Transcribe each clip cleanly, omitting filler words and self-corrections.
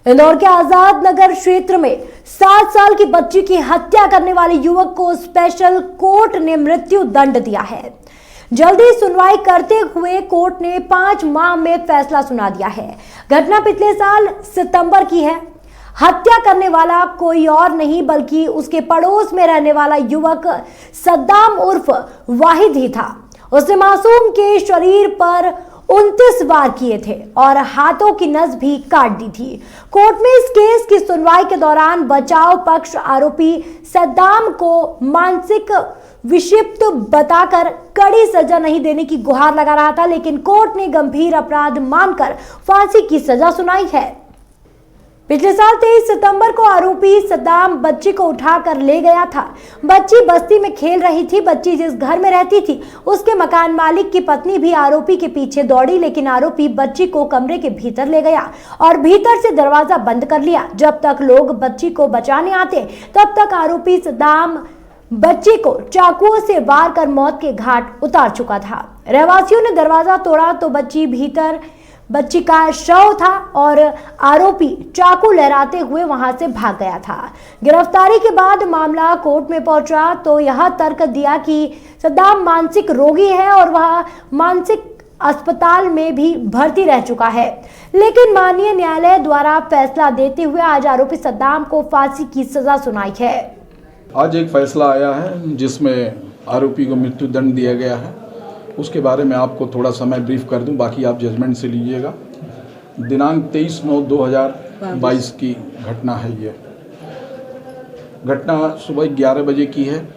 इंदौर के आजाद नगर क्षेत्र में 7 साल की बच्ची की हत्या करने वाले युवक को स्पेशल कोर्ट ने मृत्यु दंड दिया है। जल्दी सुनवाई करते हुए कोर्ट ने 5 माह में फैसला सुना दिया है। घटना पिछले साल सितंबर की है। हत्या करने वाला कोई और नहीं बल्कि उसके पड़ोस में रहने वाला युवक सद्दाम उर्फ वाहिद ही था। उसने मासूम के शरीर पर 29 वार किए थे और हाथों की नस भी काट दी थी। कोर्ट में इस केस की सुनवाई के दौरान बचाव पक्ष आरोपी सद्दाम को मानसिक विक्षिप्त बताकर कड़ी सजा नहीं देने की गुहार लगा रहा था, लेकिन कोर्ट ने गंभीर अपराध मानकर फांसी की सजा सुनाई है। पिछले साल 23 सितंबर को आरोपी सद्दाम बच्ची को उठाकर ले गया था। बच्ची बस्ती में खेल रही थी। बच्ची जिस घर में रहती थी उसके मकान मालिक की पत्नी भी आरोपी के पीछे दौड़ी, लेकिन आरोपी बच्ची को कमरे के भीतर ले गया और भीतर से दरवाजा बंद कर लिया। जब तक लोग बच्ची को बचाने आते तब तक आरोपी सद्दाम बच्ची को चाकुओं से वार कर मौत के घाट उतार चुका था। रहवासियों ने दरवाजा तोड़ा तो भीतर बच्ची का शव था और आरोपी चाकू लहराते हुए वहां से भाग गया था। गिरफ्तारी के बाद मामला कोर्ट में पहुंचा तो यह तर्क दिया कि सद्दाम मानसिक रोगी है और वह मानसिक अस्पताल में भी भर्ती रह चुका है, लेकिन माननीय न्यायालय द्वारा फैसला देते हुए आज आरोपी सद्दाम को फांसी की सजा सुनाई है। आज एक फैसला आया है जिसमें आरोपी को मृत्यु दंड दिया गया है। उसके बारे में आपको थोड़ा समय ब्रीफ कर दूं, बाकी आप जजमेंट से लीजिएगा। दिनांक 23/9/2022 की घटना है। ये घटना सुबह 11 बजे की है।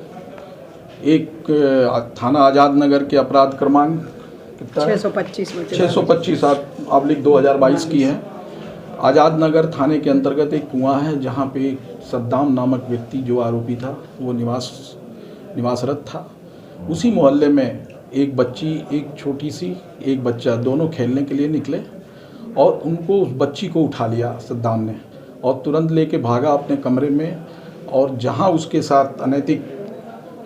एक थाना आज़ाद नगर के अपराध क्रमांक 625/2022 की है। आज़ाद नगर थाने के अंतर्गत एक कुआं है जहां पे सद्दाम नामक व्यक्ति जो आरोपी था वो निवासरत था। उसी मोहल्ले में एक बच्ची, एक छोटी सी, एक बच्चा, दोनों खेलने के लिए निकले और उनको उस बच्ची को उठा लिया सद्दाम ने और तुरंत लेके भागा अपने कमरे में। और जहां उसके साथ अनैतिक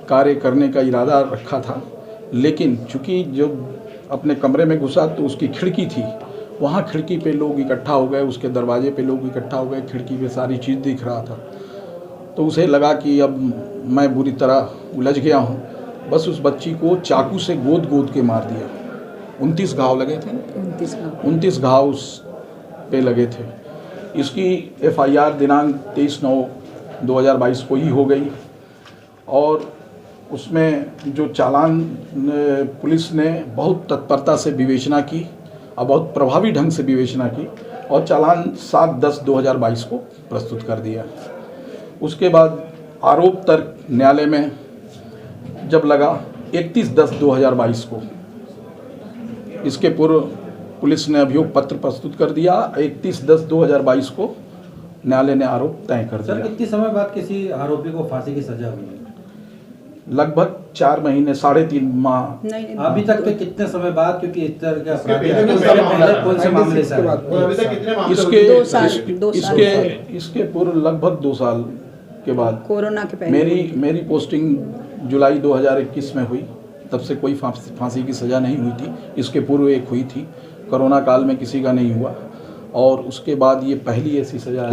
कार्य करने का इरादा रखा था, लेकिन चूँकि जब अपने कमरे में घुसा तो उसकी खिड़की थी, वहाँ खिड़की पे लोग इकट्ठा हो गए, उसके दरवाजे पे लोग इकट्ठा हो गए, खिड़की पे सारी चीज़ दिख रहा था। तो उसे लगा कि अब मैं बुरी तरह उलझ गया हूँ। बस उस बच्ची को चाकू से गोद के मार दिया। 29 घाव लगे थे। 29 घाव उस पे लगे थे। इसकी FIR दिनांक 23/9/2022 को ही हो गई और उसमें जो चालान पुलिस ने बहुत तत्परता से विवेचना की और बहुत प्रभावी ढंग से विवेचना की और चालान 7/10/2022 को प्रस्तुत कर दिया। उसके बाद आरोप तर्क न्यायालय में जब लगा 31/10/2022 को, इसके पूर्व पुलिस ने अभियोग पत्र प्रस्तुत कर दिया। 31/10/2022 को न्यायालय ने आरोप तय कर दिया। सर, कितने समय बाद किसी आरोपी को फांसी की सजा हुई है? लगभग 4 महीने, 3.5 माह। अभी तक तो कितने समय बाद, क्योंकि इस तरह के अपराध कौन से मामले से इसके पूर्व लगभग 2 साल के बाद, कोरोना के पहले मेरी पोस्टिंग जुलाई 2021 में हुई। तब से कोई फांसी की सज़ा नहीं हुई थी। इसके पूर्व एक हुई थी, कोरोना काल में किसी का नहीं हुआ और उसके बाद ये पहली ऐसी सज़ा है।